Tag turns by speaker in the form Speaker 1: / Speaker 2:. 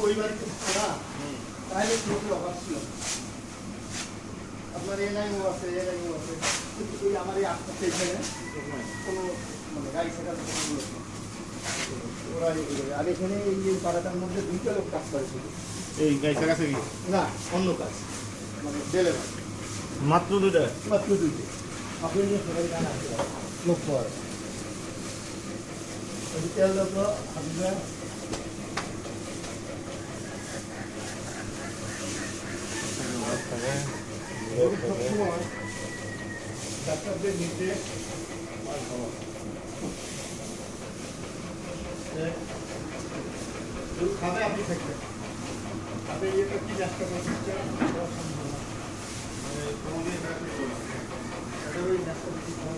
Speaker 1: ওই বাড়িতে না তাহলে লোকের অভাব ছিল না। আপনার এনআইও আছে, এনআইও আছে, কিন্তু এই আমার এই আটটা এখানে কোনো মানে গাড়ি শেখার কোনো লোক নেই। ওরা আর এখানে এই যে পাড়াটার মধ্যে দুইটা লোক কাজ করে শুধু।
Speaker 2: এই গাইছে কাছে কি
Speaker 1: না, অন্য কাজ মানে ডেলিভারি
Speaker 2: মাত্র দুইটা?
Speaker 1: মাত্র দুইটা। আপনি যে সবাই জানা লোক পাওয়া যায় তেল দেবো আপনার ডাক্তারদের নির্দেশ খাবে আপনি থাকবেন। আপনি এটা কি নাস্তা করছেন ওই নাস্তা খাওয়া